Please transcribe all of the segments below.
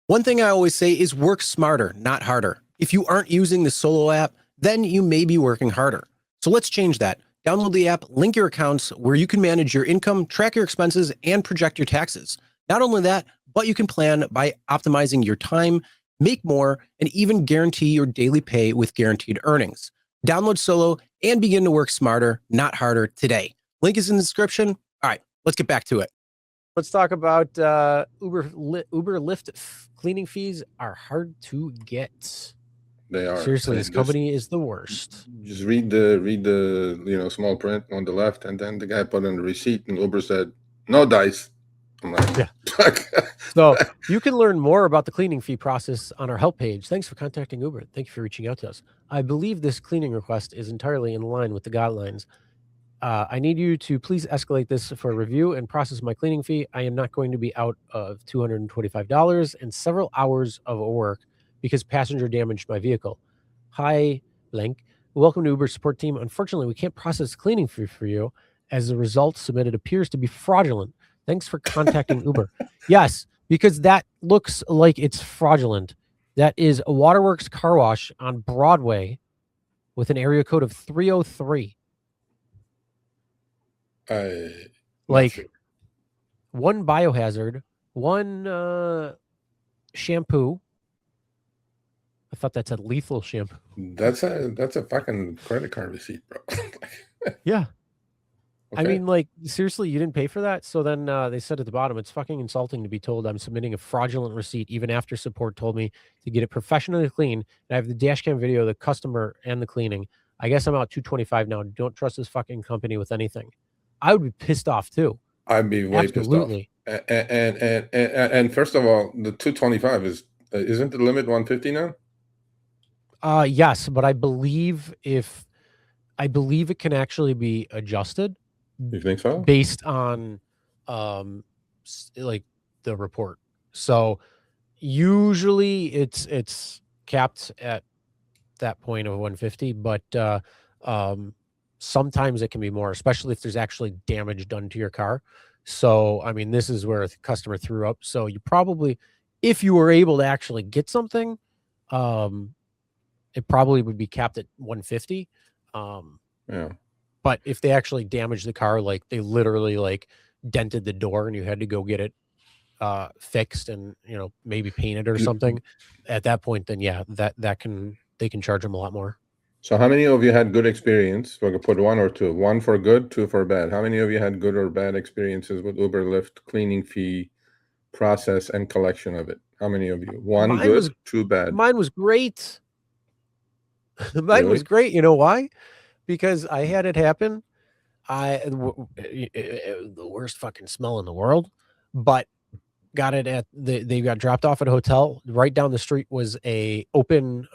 One thing I always say is work smarter, not harder. If you aren't using the Solo app, then you may be working harder. So let's change that. Download the app, link your accounts where you can manage your income, track your expenses, and project your taxes. Not only that, but you can plan by optimizing your time, make more, and even guarantee your daily pay with guaranteed earnings. Download Solo and begin to work smarter, not harder today. Link is in the description. All right, let's get back to it. Let's talk about Uber Lyft cleaning fees are hard to get. They are. Seriously, this company is the worst. Just read the small print on the left, and then the guy put in the receipt, and Uber said, "No dice." I'm like, yeah. So you can learn more about the cleaning fee process on our help page. Thanks for contacting Uber. Thank you for reaching out to us. I believe this cleaning request is entirely in line with the guidelines. I need you to please escalate this for review and process my cleaning fee. I am not going to be out of $225 and several hours of work because passenger damaged my vehicle. Hi, blank. Welcome to Uber support team. Unfortunately, we can't process cleaning fee for you as the result submitted appears to be fraudulent. Thanks for contacting Uber. Yes, because that looks like it's fraudulent. That is a Waterworks car wash on Broadway with an area code of 303. Like one biohazard, one shampoo. I thought that said lethal shampoo. That's a fucking credit card receipt, bro. Yeah. Okay. I mean, like, seriously, you didn't pay for that? So then they said at the bottom, it's fucking insulting to be told I'm submitting a fraudulent receipt even after support told me to get it professionally clean. And I have the dash cam video of the customer and the cleaning. I guess I'm out $225 now. Don't trust this fucking company with anything. I would be pissed off too. I'd be way Absolutely. pissed off. And first of all, the 225 isn't the limit 150 now? Yes, but I believe it can actually be adjusted. You think so? Based on like the report. So usually it's capped at that point of 150, but sometimes it can be more, especially if there's actually damage done to your car. So, I mean, this is where the customer threw up. So you probably, if you were able to actually get something, it probably would be capped at 150. Yeah. But if they actually damaged the car, like they literally like dented the door and you had to go get it fixed and, you know, maybe painted or something at that point, then yeah, they can charge them a lot more. So how many of you had good experience? We're gonna put one or two. One for good, two for bad. How many of you had good or bad experiences with Uber, Lyft, cleaning fee, process, and collection of it? How many of you? One good, two bad. Mine was great. Mine was great. You know why? Because I had it happen. The worst fucking smell in the world, but got it at they got dropped off at a hotel. Right down the street was a open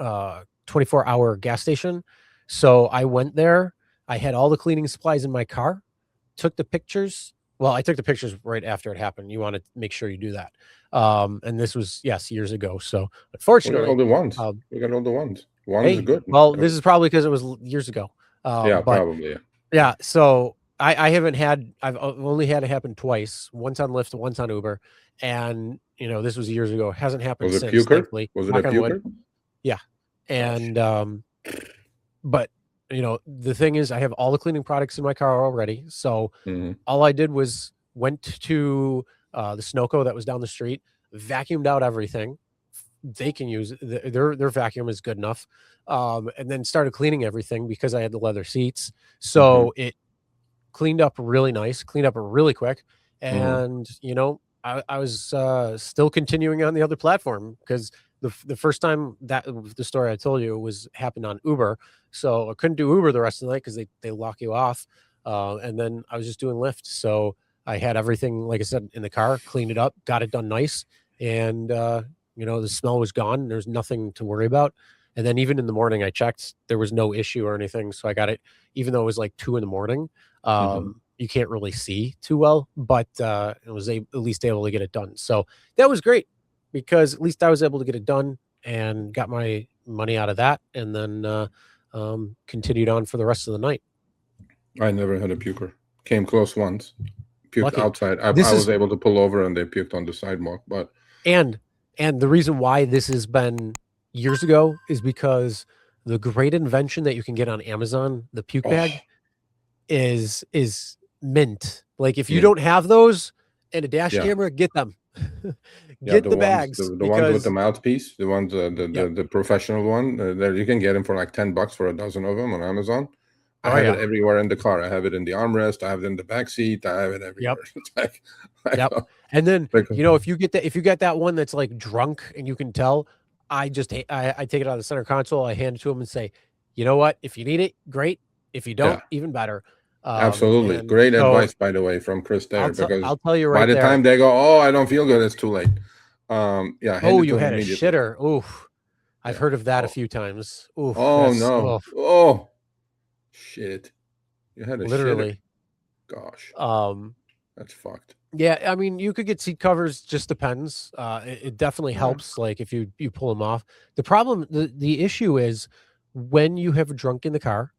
24-hour gas station. So I went there. I had all the cleaning supplies in my car, took the pictures. Well, I took the pictures right after it happened. You want to make sure you do that. And this was, yes, years ago. So unfortunately, we got all the ones. We got all the ones. One is good. Well, this is probably because it was years ago. Yeah, probably. Yeah. So I've only had it happen twice, once on Lyft, once on Uber. And, you know, this was years ago. It hasn't happened since. Was it a puker? Yeah. And, but, you know, the thing is I have all the cleaning products in my car already. So all I did was went to the Sunoco that was down the street, vacuumed out everything. They can use their vacuum is good enough. And then started cleaning everything because I had the leather seats. So it cleaned up really nice, cleaned up really quick. And, you know, I was still continuing on the other platform because the first time that the story I told you happened on Uber. So I couldn't do Uber the rest of the night because they lock you off. And then I was just doing Lyft. So I had everything, like I said, in the car, cleaned it up, got it done nice. And, you know, the smell was gone. There's nothing to worry about. And then even in the morning, I checked, there was no issue or anything. So I got it, even though it was like 2 a.m. You can't really see too well, but it was at least able to get it done. So that was great because at least I was able to get it done and got my money out of that. And then continued on for the rest of the night. I never had a puker. Came close once. Puked outside. I was able to pull over and they puked on the sidewalk. And And the reason why this has been years ago is because the great invention that you can get on Amazon, the puke bag, is mint. Like if you don't have those and a dash camera, get them. Get the bags. The ones with the mouthpiece, the ones the professional one. There you can get them for like $10 for a dozen of them on Amazon. I have it everywhere in the car. I have it in the armrest. I have it in the back seat. I have it everywhere. And then you know, if you get that one that's like drunk and you can tell, I take it out of the center console. I hand it to him and say, you know what? If you need it, great. If you don't, even better. Absolutely. Great advice, by the way, from Chris there. Because I'll tell you right by the time they go, oh, I don't feel good, it's too late. Oh, you had a shitter. Oof. I've heard of that a few times. Oof. Oh, no. Oh, shit. You had a literally shitter. Gosh. That's fucked. Yeah, I mean, you could get seat covers, just depends. It definitely helps, like, if you pull them off. The problem, the issue is when you have a drunk in the car,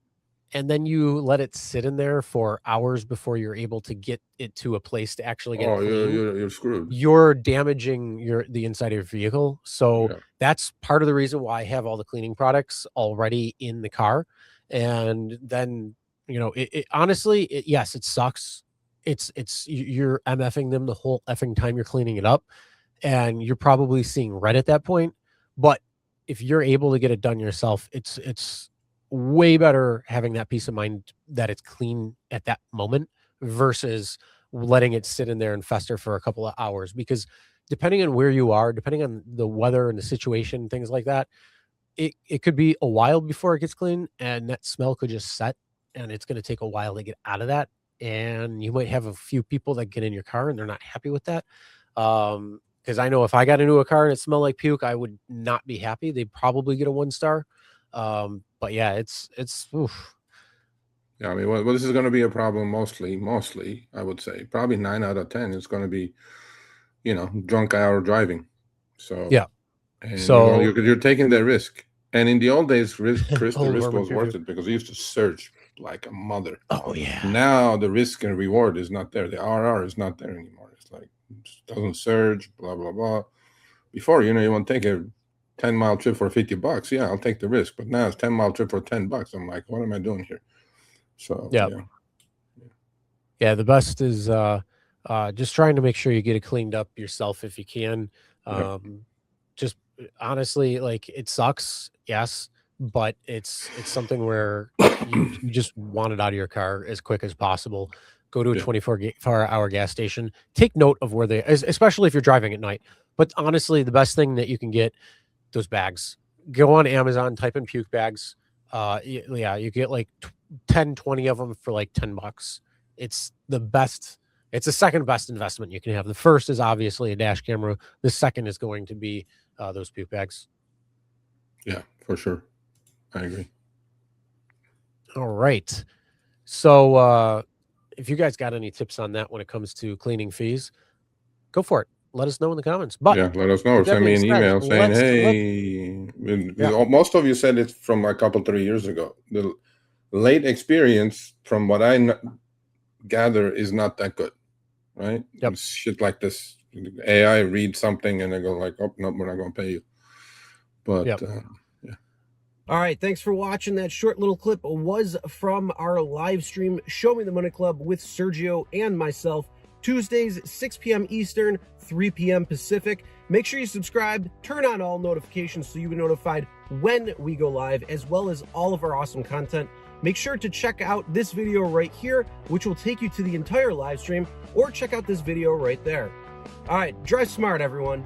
and then you let it sit in there for hours before you're able to get it to a place to actually get it clean. You're screwed. You're damaging the inside of your vehicle. So that's part of the reason why I have all the cleaning products already in the car. And then, you know, honestly, yes, it sucks. You're MFing them the whole effing time you're cleaning it up, and you're probably seeing red at that point. But if you're able to get it done yourself, it's way better having that peace of mind that it's clean at that moment versus letting it sit in there and fester for a couple of hours. Because depending on where you are, depending on the weather and the situation, things like that, it could be a while before it gets clean, and that smell could just set, and it's going to take a while to get out of that. And you might have a few people that get in your car and they're not happy with that. Because I know if I got into a car and it smelled like puke, I would not be happy. They'd probably get a 1-star. But yeah, it's oof. Yeah, I mean, well, this is going to be a problem mostly, I would say. Probably 9 out of 10 is going to be, you know, drunk hour driving. So yeah. And so you're taking the risk. And in the old days, Chris, the risk was worth it because he used to surge like a mother. Oh yeah. Now the risk and reward is not there. The RR is not there anymore. It's like it doesn't surge, blah blah blah. Before, you know, you want to take a 10-mile trip for $50. Yeah, I'll take the risk. But now it's 10-mile trip for $10. I'm like, what am I doing here? So yeah. The best is just trying to make sure you get it cleaned up yourself if you can. Just honestly, like, it sucks, yes, but it's something where you just want it out of your car as quick as possible. Go to a 24-hour gas station. Take note of where they, especially if you're driving at night. But honestly, the best thing that you can get, those bags. Go on Amazon, type in puke bags. You get like 10, 20 of them for like $10. It's the best. It's the second best investment you can have. The first is obviously a dash camera. The second is going to be those puke bags. Yeah, for sure. I agree. All right. So if you guys got any tips on that when it comes to cleaning fees, go for it. Let us know in the comments. But yeah, let us know. Send me an email saying, hey, most of you said it's from a couple, 3 years ago. The late experience, from what I gather, is not that good, right? Yep. Shit like this. AI reads something and they go like, oh, no, we're not going to pay you. But yeah. All right, thanks for watching. That short little clip was from our live stream, Show Me the Money Club, with Sergio and myself, Tuesdays, 6 p.m. Eastern, 3 p.m. Pacific. Make sure you subscribe, turn on all notifications so you'll be notified when we go live, as well as all of our awesome content. Make sure to check out this video right here, which will take you to the entire live stream, or check out this video right there. All right, drive smart, everyone.